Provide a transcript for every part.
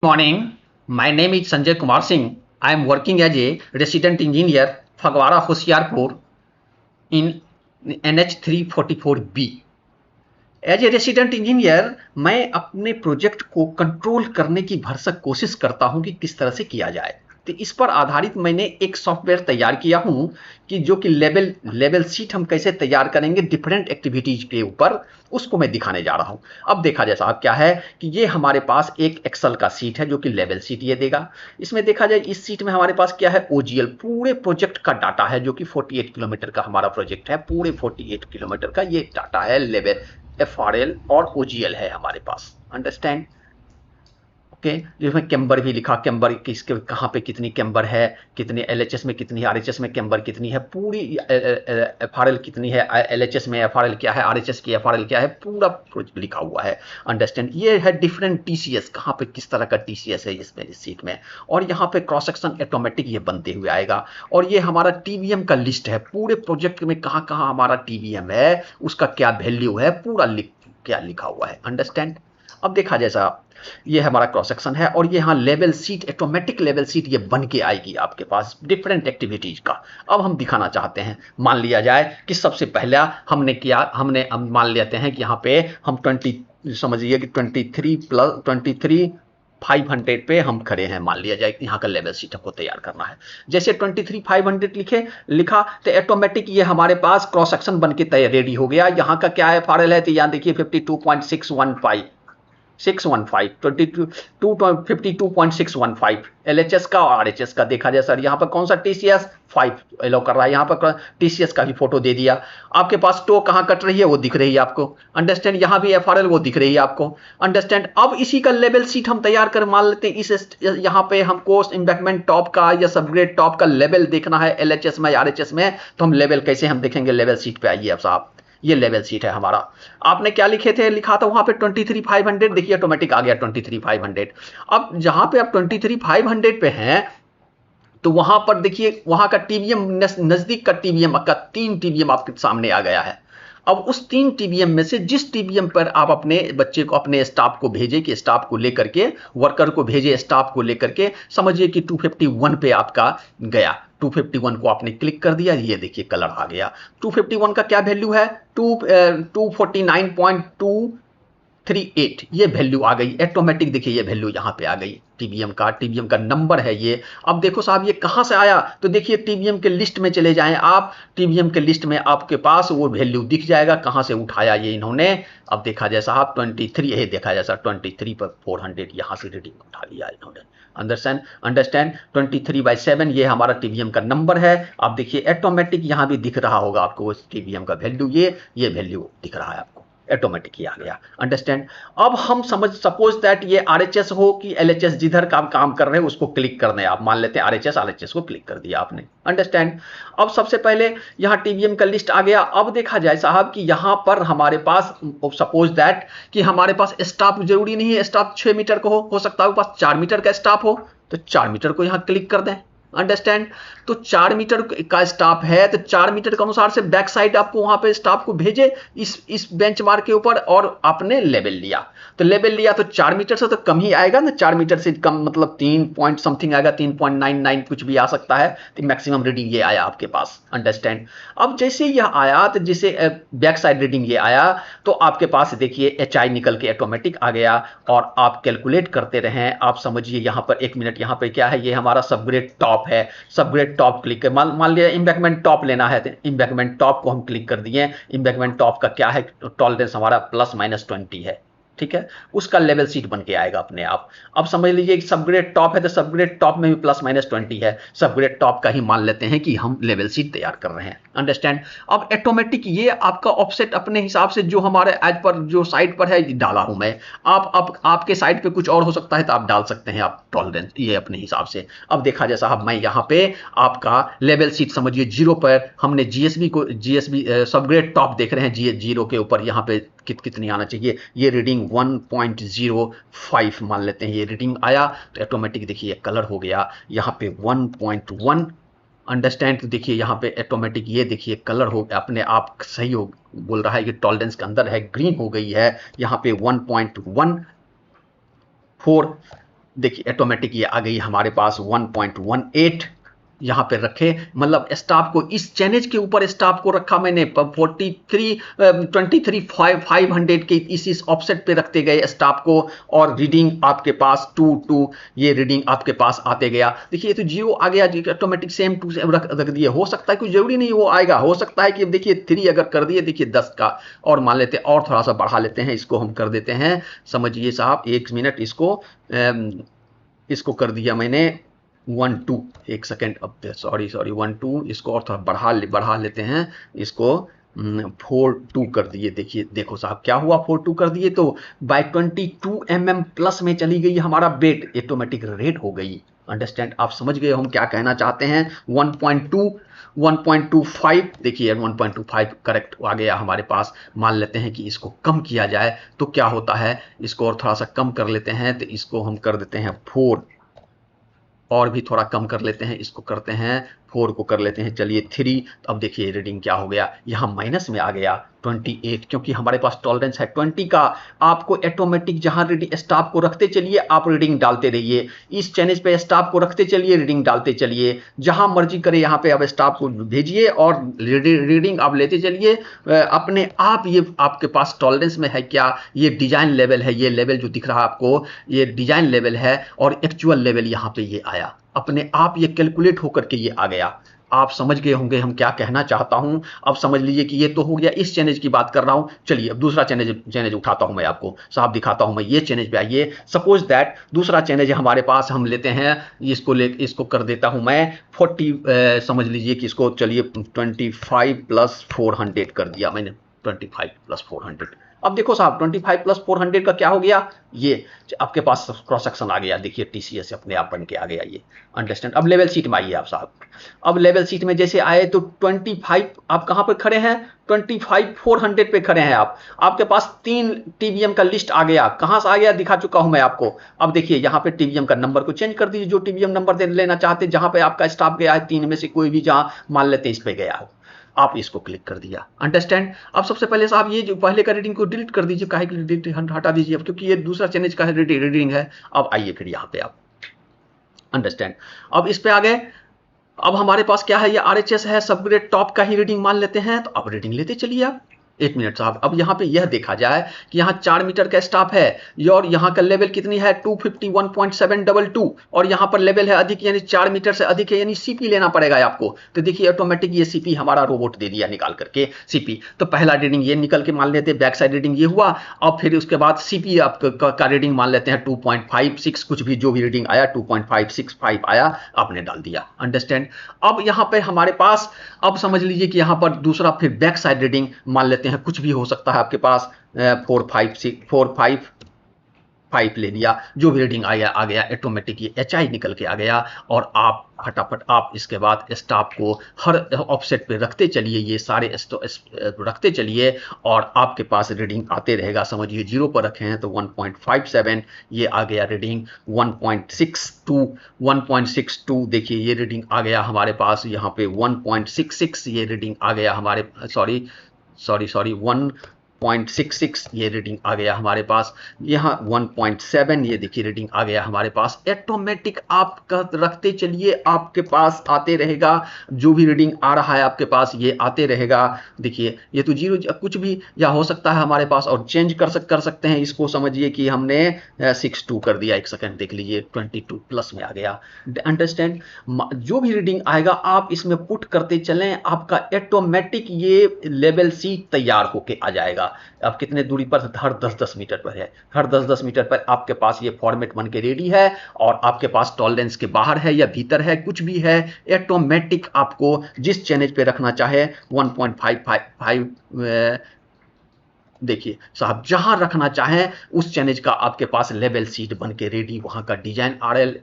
Morning. My name is Sanjay Kumar Singh. I am working as a resident engineer, Phagwara, Hoshiarpur in NH 344B. As a resident engineer मैं अपने project को control करने की भरसक कोशिश करता हूं कि किस तरह से किया जाए। तो इस पर आधारित मैंने एक सॉफ्टवेयर तैयार किया हूं कि जो कि लेवल शीट हम कैसे तैयार करेंगे डिफरेंट एक्टिविटीज के ऊपर, उसको मैं दिखाने जा रहा हूं। अब देखा जाए साहब क्या है कि ये हमारे पास एक एक्सेल का शीट है जो कि लेवल शीट ये देगा। इसमें देखा जाए इस शीट में हमारे पास क्या है, ओजीएल पूरे प्रोजेक्ट का डाटा है जो कि 48 किलोमीटर का हमारा प्रोजेक्ट है। पूरे 48 किलोमीटर का ये डाटा है, लेवल एफआरएल और ओजीएल है हमारे पास। अंडरस्टैंड? ओके, जिसमें कैम्बर भी लिखा, कैम्बर किसके कहाँ पे कितनी कैम्बर है, कितनी एलएचएस में कितनी, आरएचएस में कैम्बर कितनी है, पूरी एफआरएल कितनी है, एलएचएस में एफआरएल क्या है, आरएचएस की एफआरएल क्या है, पूरा लिखा हुआ है। अंडरस्टैंड? ये है डिफरेंट टीसीएस, कहाँ पे किस तरह का टीसीएस है इसमें, इस सीट में। और यहाँ पे क्रॉस सेक्शन ऑटोमेटिक ये बनते हुए आएगा। और ये हमारा टीवीएम का लिस्ट है, पूरे प्रोजेक्ट में कहाँ कहाँ हमारा टीवीएम है, उसका क्या वैल्यू है, पूरा क्या लिखा हुआ है। अंडरस्टैंड? अब देखा जैसा ये हमारा क्रॉस सेक्शन है और ये यहाँ level sheet, automatic level sheet ये बन के आएगी आपके पास डिफरेंट एक्टिविटीज का। अब हम दिखाना चाहते हैं, मान लिया जाए कि सबसे पहला हमने मान लेते हैं कि यहाँ पे हम 20 समझिए कि 23 500 पे हम खड़े हैं। मान लिया जाए कि यहाँ का लेवल शीट हमको तैयार करना है। जैसे 23 500 लिखा तो ऑटोमेटिक ये हमारे पास क्रॉस सेक्शन बन के तैयार रेडी हो गया। यहाँ का क्या है, फारेल है, तो यहाँ देखिए 52.615 615 52.615 एलएचएस का और आरएचएस का। देखा जाए सर यहाँ पर कौन सा टीसीएस 5 एलो कर रहा है, यहाँ पर टीसीएस का भी फोटो दे दिया। आपके पास टो कहाँ कट रही है वो दिख रही है आपको। अंडरस्टैंड? यहाँ भी एफआरएल वो दिख रही है आपको। अंडरस्टैंड? अब इसी का लेवल शीट हम तैयार कर मान लेते हैं। इस यहाँ पे हमको इम्बैकमेंट टॉप का या सबग्रेड टॉप का लेवल देखना है एलएचएस में, आरएचएस में। तो हम लेवल कैसे हम देखेंगे, लेवल शीट पे आइए अब साहब। ये लेवल शीट है हमारा। आपने क्या लिखे थे, लिखा था वहां पे 23 500, देखिए ऑटोमेटिक आ गया 23 500। अब जहां पे आप 23 500 पे हैं तो वहां पर देखिए वहां का टीवीएम, नजदीक का टीवीएम का 3 टीवीएम आपके सामने आ गया है। अब उस 3 टीवीएम में से जिस टीवीएम पर आप अपने बच्चे को, अपने स्टाफ को भेजे, कि स्टाफ को लेकर के, वर्कर को भेजे स्टाफ को लेकर के, समझिए कि 251 पे आपका गया। 251 को आपने क्लिक कर दिया, ये देखिए कलर आ गया। 251 का क्या वैल्यू है, 249.238 ये वैल्यू आ गई ऑटोमेटिक। देखिए ये वैल्यू यहाँ पे आ गई टीवीएम का नंबर है ये। अब देखो साहब ये कहाँ से आया, तो देखिए टीवीएम के लिस्ट में चले जाएं आप, टीवीएम के लिस्ट में आपके पास वो वैल्यू दिख जाएगा कहाँ से उठाया ये इन्होंने। अब देखा जाए साहब 23, ये देखा जाए सर 23 पर 400 यहाँ से रीडिंग उठा लिया इन्होंने। अंडरस्टैंड? 23/7 ये हमारा टीवीएम का नंबर है। आप देखिए ऑटोमेटिक यहाँ भी दिख रहा होगा आपको टीवीएम का वैल्यू, ये वैल्यू दिख रहा है आपको, ऑटोमेटिक ही आ गया। अंडरस्टैंड? अब हम सपोज दैट ये आरएचएस हो कि एलएचएस, जिधर का काम कर रहे हैं उसको क्लिक करना है। आप मान लेते हैं आरएचएस को क्लिक कर दिया आपने। अंडरस्टैंड? अब सबसे पहले यहाँ टीवीएम का लिस्ट आ गया। अब देखा जाए साहब कि यहाँ पर हमारे पास सपोज दैट कि हमारे पास स्टाफ, जरूरी नहीं है स्टाफ 6 मीटर का हो सकता है पास 4 मीटर का स्टाफ हो, तो 4 मीटर को यहाँ क्लिक कर दें। अंडरस्टैंड? तो 4 मीटर का स्टाफ है तो 4 मीटर के अनुसार से बैक साइड आपको वहां पे स्टाफ को भेजे इस बेंचमार्क के ऊपर, और आपने लेवल लिया। तो लेवल लिया तो 4 मीटर से तो कम ही आएगा ना, 4 मीटर से कम मतलब 3 पॉइंट समथिंग आएगा, 3.99 कुछ भी आ सकता है। तो मैक्सिमम रीडिंग ये आया आपके पास। अंडरस्टैंड? अब जैसे यह आया तो जैसे बैक साइड रीडिंग ये आया तो आपके पास देखिए एचआई निकल के ऑटोमेटिक आ गया और आप कैलकुलेट करते रहें। आप समझिए यहाँ पर 1 मिनट, यहाँ पे क्या है, ये हमारा सबग्रेड टॉप है। सबग्रेड टॉप क्लिक कर, मान लिया इम्बैकमेंट टॉप लेना है तो इम्बैकमेंट टॉप को हम क्लिक कर दिए। इम्बैकमेंट टॉप का क्या है, टॉलरेंस हमारा ±20 है। ठीक है, उसका लेवल शीट बन के आएगा अपने आप। अब समझ लीजिए सबग्रेड टॉप है तो सबग्रेड टॉप में भी ±20 है। सबग्रेड टॉप का ही मान लेते हैं कि हम लेवल शीट तैयार कर रहे हैं। अंडरस्टैंड? अब ऑटोमेटिक ये आपका ऑफसेट अपने हिसाब से जो हमारे एज पर जो साइट पर है डाला हूं मैं। आपके साइट पे कुछ और हो सकता है तो आप डाल सकते हैं आप टॉलरेंस ये अपने हिसाब से। अब देखा जाए साहब मैं यहाँ पे आपका लेवल शीट समझिए 0 पर हमने जीएसबी सबग्रेड टॉप देख रहे हैं 0 के ऊपर यहाँ पे कितनी आना चाहिए। ये रीडिंग 1.05 मान लेते हैं, ये रीडिंग आया तो ऑटोमेटिक देखिए कलर हो गया यहाँ पे 1.1। अंडरस्टैंड? तो देखिए यहाँ पे ऑटोमेटिक ये देखिए कलर हो अपने आप सही हो, बोल रहा है कि टॉलरेंस के अंदर है, ग्रीन हो गई है। यहाँ पे 1.14 देखिए ऑटोमेटिक ये आ गई हमारे पास 1.18 यहाँ पे रखे, मतलब स्टॉप को इस चैनल के ऊपर स्टॉप को रखा मैंने 23,500 के इस ऑफसेट पे रखते गए स्टॉप को, और रीडिंग आपके पास 2 ये रीडिंग आपके पास आते गया। देखिए ये तो जीरो आ गया, ऑटोमेटिक सेम टू सेम रख दिए। हो सकता है कुछ जरूरी नहीं वो आएगा, हो सकता है कि देखिए 3 अगर कर दिए, देखिए 10 का और मान लेते हैं और थोड़ा सा बढ़ा लेते हैं, इसको हम कर देते हैं, समझिए साहब 1 मिनट, इसको कर दिया मैंने 1 2, 1 सेकेंड, अब सॉरी 1 2, इसको और थोड़ा बढ़ा लेते हैं, इसको 4 2 कर दिए। देखिए देखो साहब क्या हुआ, 4 2 कर दिए तो बाय 22 mm प्लस में चली गई हमारा बेट, ऑटोमेटिक रेड हो गई। अंडरस्टैंड, आप समझ गए हम क्या कहना चाहते हैं। 1.2 1.25, देखिए 1.25 करेक्ट आ गया हमारे पास। मान लेते हैं कि इसको कम किया जाए तो क्या होता है, इसको और थोड़ा सा कम कर लेते हैं, तो इसको हम कर देते हैं 4, और भी थोड़ा कम कर लेते हैं, इसको करते हैं 4 को कर लेते हैं, चलिए 3। तो अब देखिए रीडिंग क्या हो गया, यहाँ माइनस में आ गया 28, क्योंकि हमारे पास टॉलरेंस है 20 का। आपको ऑटोमेटिक जहाँ रीडिंग स्टॉप को रखते चलिए, आप रीडिंग डालते रहिए, इस चैनल पे स्टॉप को रखते चलिए, रीडिंग डालते चलिए, जहाँ मर्जी करे यहाँ पे अब स्टॉप को भेजिए और रीडिंग आप लेते चलिए। अपने आप ये आपके पास टॉलरेंस में है क्या, ये डिजाइन लेवल है, ये लेवल जो दिख रहा है आपको ये डिजाइन लेवल है, और एक्चुअल लेवल यहाँ पे ये आया, अपने आप ये कैलकुलेट होकर के ये आ गया। आप समझ गए होंगे हम क्या कहना चाहता हूं। अब समझ लीजिए कि ये तो हो गया, इस चैनल की बात कर रहा हूं। चलिए अब दूसरा चैनल उठाता हूं, मैं आपको साहब दिखाता हूं। मैं ये चैनल पे आइए, सपोज दैट दूसरा चैनल हमारे पास हम लेते हैं, इसको कर देता हूं मैं 40, समझ लीजिए कि इसको चलिए 25 + 400 कर दिया मैंने, 25 + 400। अब देखो साहब 25 + 400 का क्या हो गया, ये आपके पास क्रॉस सेक्शन आ गया, देखिए टीसीएस अपने आप बन के आ गया ये। अंडरस्टैंड, अब लेवल शीट में आइए आप साहब। अब लेवल शीट में जैसे आए तो 25 आप कहां पर खड़े हैं, 25 400 पे खड़े हैं आप। आपके पास 3 टीबीएम का लिस्ट आ गया, कहां से आ गया दिखा चुका हूं मैं आपको। अब देखिए यहाँ पे टीबीएम का नंबर को चेंज कर दीजिए, जो टीबीएम नंबर लेना चाहते, जहां पे आपका स्टाफ गया है 3 में से कोई भी, जहां मान लेते हैं इस पे गया हो, आप इसको क्लिक कर दिया। अंडरस्टैंड, अब सबसे पहले साहब ये जो पहले का रीडिंग को डिलीट कर दीजिए, काहे कि डिलीट हटा दीजिए अब, क्योंकि ये दूसरा चैनल का रीडिंग है। अब आइए फिर यहाँ पे आप, अंडरस्टैंड, अब इस पे आ गए। अब हमारे पास क्या है, ये आरएचएस है, सबग्रेड टॉप का ही रीडिंग मान लेते हैं, तो अब रीडिंग लेते चलिए आप। 1 मिनट साहब, अब यहाँ पे यह देखा जाए कि यहाँ 4 मीटर का स्टाफ है, और यहाँ का लेवल कितनी है 251.722, और यहाँ पर लेवल है अधिक, यानी 4 मीटर से अधिक है, यानी सीपी लेना पड़ेगा आपको। तो देखिए ऑटोमेटिक ये सीपी हमारा रोबोट दे दिया निकाल करके सीपी। तो पहला रीडिंग ये निकल के मान लेते हैं, बैक साइड रीडिंग ये हुआ। अब फिर उसके बाद सीपी का रीडिंग मान लेते हैं 2.56, कुछ भी जो भी रीडिंग आया 2.565 आया, आपने डाल दिया। अंडरस्टैंड, अब यहाँ पे हमारे पास, अब समझ लीजिए कि यहाँ पर दूसरा फिर बैक साइड रीडिंग मान लेते हैं, कुछ भी हो सकता है आपके पास, 455 ले लिया, जो भी रीडिंग आ गया ऑटोमेटिक ये एचआई निकल के आ गया। और आप फटाफट आप इसके बाद स्टॉप को हर ऑफसेट पे रखते चलिए, ये सारे रखते चलिए, और आपके पास रीडिंग आते रहेगा। समझिए 0 पर रखे हैं तो 1.57 ये आ गया रीडिंग, 1.62 देखिए ये रीडिंग आ गया हमारे पास, यहाँ पे 1.66 ये रीडिंग आ गया हमारे, सॉरी 1.66 ये रीडिंग आ गया हमारे पास, यहाँ 1.7 ये देखिए रीडिंग आ गया हमारे पास। ऑटोमेटिक आप रखते चलिए, आपके पास आते रहेगा, जो भी रीडिंग आ रहा है आपके पास ये आते रहेगा। देखिए ये तो 0 कुछ भी या हो सकता है हमारे पास, और चेंज कर सकते हैं इसको। समझिए कि हमने 62 कर दिया, 1 सेकेंड देख लीजिए 22 प्लस में आ गया। अंडरस्टैंड, जो भी रीडिंग आएगा आप इसमें पुट करते चलें, आपका ऑटोमेटिक ये लेवल शीट तैयार होके आ जाएगा। अब कितने दूरी पर, हर 10-10 मीटर पर है, हर 10-10 मीटर पर आपके पास ये फॉर्मेट बन के रेडी है, और आपके पास टॉलरेंस के बाहर है या भीतर है, कुछ भी है, ऑटोमेटिक आपको जिस चैनल पे रखना चाहे 1.55 देखिए साहब जहां रखना चाहें उस चैनल का आपके पास लेवल शीट बन के रेडी, वहां का design RL,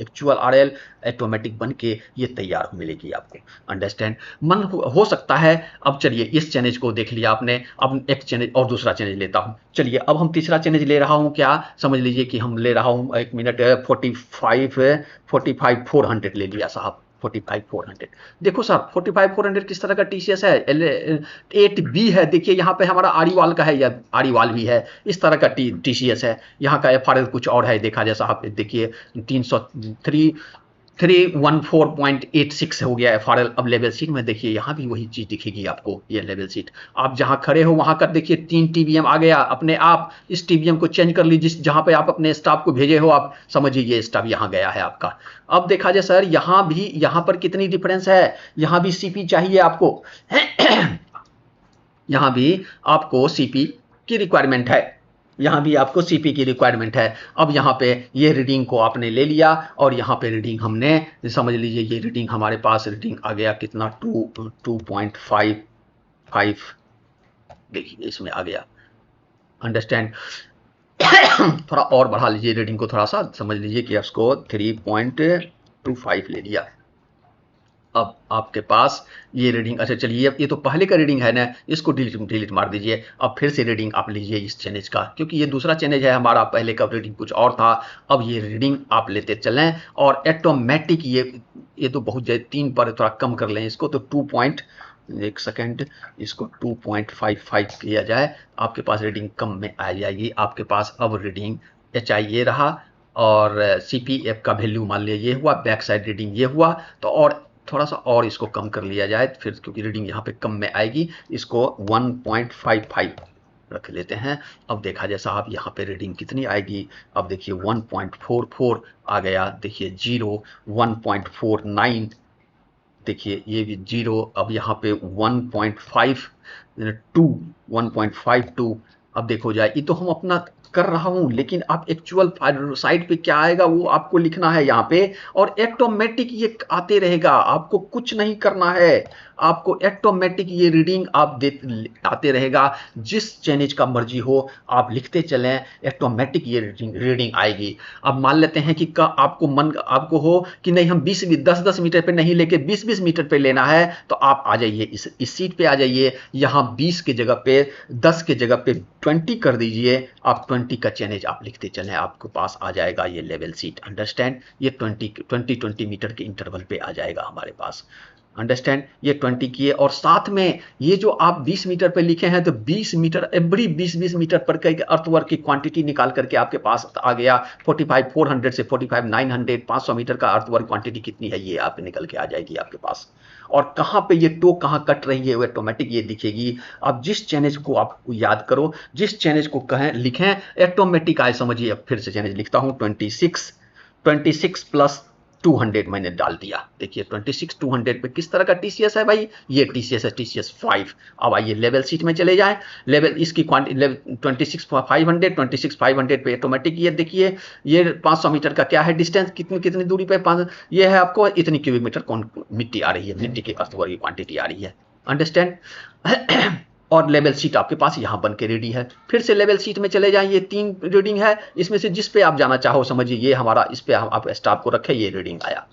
actual RL automatic बन के ये तैयार मिलेगी आपको। अंडरस्टैंड, मन हो सकता है। अब चलिए इस चैनल को देख लिया आपने, अब एक चैनल और दूसरा चैनल लेता हूं। चलिए अब हम तीसरा चैनल ले रहा हूं, क्या समझ लीजिए कि हम ले रहा हूं, 1 मिनट, 45 400 ले लिया साहब, 45,400। देखो सर 45,400 किस तरह का टीसीएस है, 8B है। देखिए यहाँ पे हमारा आरीवाल का है, या आरीवाल भी है, इस तरह का टीसीएस है। यहाँ का एफआरएल कुछ और है, देखा जैसा आप देखिए 314.86 हो गया एफआरएल। अब लेवल सीट में देखिए यहाँ भी वही चीज दिखेगी आपको, ये लेवल सीट आप जहाँ खड़े हो वहां कर देखिए 3 टीबीएम आ गया अपने आप। इस टीबीएम को चेंज कर लीजिए, जहां पे आप अपने स्टाफ को भेजे हो, आप समझिए ये स्टाफ यहाँ गया है आपका। अब देखा जाए सर यहाँ भी, यहाँ पर कितनी डिफरेंस है, यहाँ भी सीपी चाहिए आपको यहाँ भी आपको सीपी की रिक्वायरमेंट है, यहाँ भी आपको सीपी की रिक्वायरमेंट है। अब यहाँ पे ये रीडिंग को आपने ले लिया, और यहाँ पे रीडिंग हमने समझ लीजिए, ये रीडिंग हमारे पास रीडिंग आ गया कितना 2.55 देखिए इसमें आ गया। अंडरस्टैंड थोड़ा और बढ़ा लीजिए रीडिंग को, थोड़ा सा समझ लीजिए कि उसको 3.25 ले लिया। अब आपके पास ये रीडिंग, अच्छा चलिए ये तो पहले का रीडिंग है ना, इसको डिलीट मार दीजिए। अब फिर से रीडिंग आप लीजिए इस चैनेज का, क्योंकि ये दूसरा चैनेज है हमारा, पहले का रीडिंग कुछ और था। अब ये रीडिंग आप लेते चलें, और ऑटोमेटिक ये तो बहुत ज़्यादा 3 पर थोड़ा कम कर लें इसको, तो 1 सेकेंड, इसको 2.55 किया जाए, आपके पास रीडिंग कम में आ जाएगी आपके पास। अब रीडिंग HI ये रहा, और CPF का वैल्यू मान लिया ये हुआ, बैक साइड रीडिंग ये हुआ, तो और थोड़ा सा और इसको कम कर लिया जाए फिर, क्योंकि रीडिंग यहाँ पे कम में आएगी, इसको 1.55 रख लेते हैं। अब देखा जाए साहब यहाँ पे रीडिंग कितनी आएगी, अब देखिए 1.44 आ गया, देखिए 0, 1.49, देखिए ये भी 0, अब यहाँ पे 1.52, अब देखो जाए, ये तो हम अपना कर रहा हूं, लेकिन आप एक्चुअल साइड पे क्या आएगा वो आपको लिखना है यहाँ पे, और ऑटोमेटिक ये आते रहेगा, आपको कुछ नहीं करना है, आपको ऑटोमेटिक ये रीडिंग आप आते रहेगा, जिस चैनेज का मर्जी हो आप लिखते चलें, ऑटोमेटिक ये रीडिंग आएगी। अब मान लेते हैं कि आपको हो कि नहीं हम 10 मीटर पे नहीं लेके 20 मीटर पे लेना है, तो आप आ जाइए इस सीट पे आ जाइए, यहाँ 20 के जगह पे 10 के जगह पे 20 कर दीजिए, आप 20 का चैनेज आप लिखते चलें, आपके पास आ जाएगा ये लेवल सीट। अंडरस्टैंड, ये 20 मीटर के इंटरवल पे आ जाएगा हमारे पास। अंडरस्टैंड, ये 20 की है, और साथ में ये जो आप 20 मीटर पे लिखे हैं, तो 20 मीटर एवरी 20 मीटर पर का अर्थवर्क की क्वांटिटी निकाल करके आपके पास आ गया 45,400 से 45,900, 500 मीटर का अर्थवर्क क्वांटिटी कितनी है ये आप निकल के आ जाएगी आपके पास। और कहाँ पे ये टो कहाँ कट रही है वो ऑटोमेटिक ये दिखेगी। आप जिस चैनेज को आप याद करो, जिस चैनेज को कहें लिखें, ऑटोमेटिक आए समझिए। अब फिर से चैनेज लिखता हूँ, 26 प्लस 200 मैंने डाल दिया, देखिए 26 200 पे किस तरह का टीसीएस है भाई, ये टीसीएस है, टीसीएस 5। अब आइए लेवल सीट में चले जाएं, लेवल इसकी क्वांटिटी 26,500 पे ऑटोमेटिक, ये देखिए ये 500 मीटर का क्या है डिस्टेंस, कितनी दूरी पे ये है, आपको इतनी क्यूबिक मीटर मिट्टी आ रही है, मिट्टी के अर्थवर्ग की क्वांटिटी आ रही है। अंडरस्टैंड और लेवल सीट आपके पास यहाँ बन के रेडी है। फिर से लेवल सीट में चले जाएं, ये 3 रीडिंग है, इसमें से जिस पे आप जाना चाहो समझिए, ये हमारा इस पे आप स्टाफ को रखे, ये रीडिंग आया।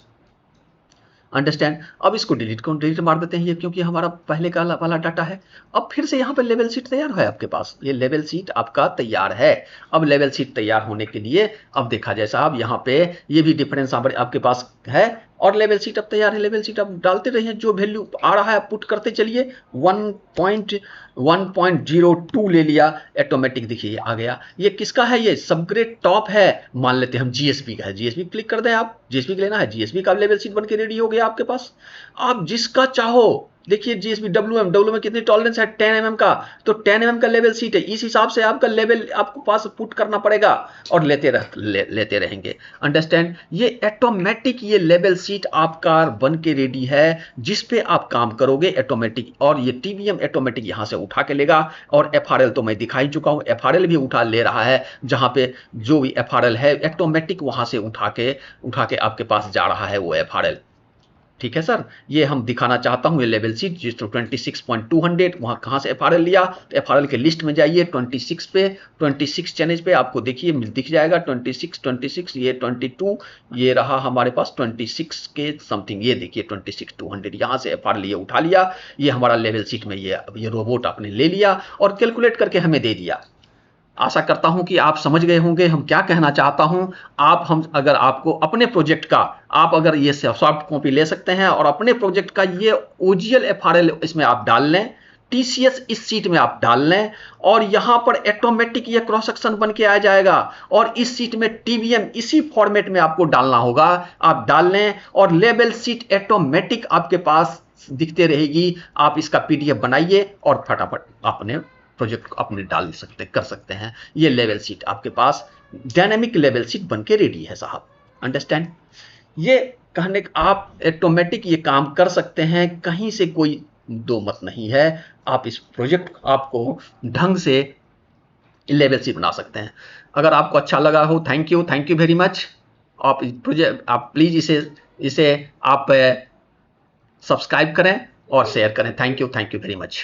अंडरस्टैंड, अब इसको डिलीट मार देते हैं ये, क्योंकि हमारा पहले का वाला डाटा है। अब फिर से यहाँ पे लेवल सीट तैयार है आपके पास, ये लेवल सीट आपका तैयार है। अब लेवल सीट तैयार होने के लिए अब देखा जाए साहब, यहाँ पे ये भी डिफरेंस आपके पास है, और लेवल सीट अब तैयार है। लेवल सीट अब डालते रहिए, जो वैल्यू आ रहा है पुट करते चलिए। 1.02 ले लिया, ऑटोमेटिक देखिए आ गया। ये किसका है, ये सबग्रेड टॉप है, मान लेते हैं हम जीएसपी का है, जीएसपी क्लिक कर दें, आप जीएसपी लेना है, जीएसपी का लेवल सीट बन के रेडी हो गया आपके पास। आप जिसका चाहो, देखिए जीएसपी डब्ल्यू में कितनी टॉलरेंस है, 10 mm का, तो 10 mm का लेवल सीट है, इस हिसाब से आपका लेवल आपको पास पुट करना पड़ेगा, और लेते रहेंगे। अंडरस्टैंड, ये ऑटोमेटिक ये लेवल सीट आपका बन के रेडी है, जिस पे आप काम करोगे ऑटोमेटिक, और ये टीबीएम ऑटोमेटिक यहां से उठा के लेगा। और एफआरएल तो मैं दिखा ही चुका हूं, एफआरएल भी उठा ले रहा है, जहां पे जो भी एफआरएल है ऑटोमेटिक वहां से उठा के आपके पास जा रहा है वो एफआरएल। ठीक है सर, ये हम दिखाना चाहता हूं, ये लेवल सीट जिस 26.200 वहां कहां से एफआरएल लिया, तो एफआरएल के लिस्ट में जाइए, 26 पे, 26 चैनेज पे आपको देखिए दिख जाएगा 26, ये 22, ये रहा हमारे पास 26 के समथिंग, ये देखिए 26,200 यहां से एफआरएल ये उठा लिया, ये हमारा लेवल सीट में ये रोबोट आपने ले लिया और कैलकुलेट करके हमें दे दिया। आशा करता हूं कि आप समझ गए होंगे हम क्या कहना चाहता हूं। अगर आपको अपने प्रोजेक्ट का, आप अगर ये सॉफ्ट कॉपी ले सकते हैं और अपने प्रोजेक्ट का ये OGL FRL इसमें आप डाल लें, TCS इस सीट में आप डाल लें, और यहां पर ऑटोमेटिक ये क्रॉस सेक्शन बन के आ जाएगा, और इस सीट में TBM इसी फॉर्मेट में आपको डालना होगा। आप डाल लें और लेवल सीट ऑटोमेटिक आपके पास दिखते रहेगी। आप इसका PDF बनाइए और फटाफट अपने प्रोजेक्ट अपने डाल सकते कर सकते हैं। ये लेवल सीट आपके पास डायनेमिक लेवल सीट बन के रेडी है साहब। अंडरस्टैंड? ये कहने आप ऑटोमेटिक ये काम कर सकते हैं, कहीं से कोई दो मत नहीं है। आप इस प्रोजेक्ट आपको ढंग से लेवल सी बना सकते हैं। अगर आपको अच्छा लगा हो, थैंक यू वेरी मच। आप प्रोजेक्ट आप प्लीज इसे आप सब्सक्राइब करें और शेयर करें। Thank you very much.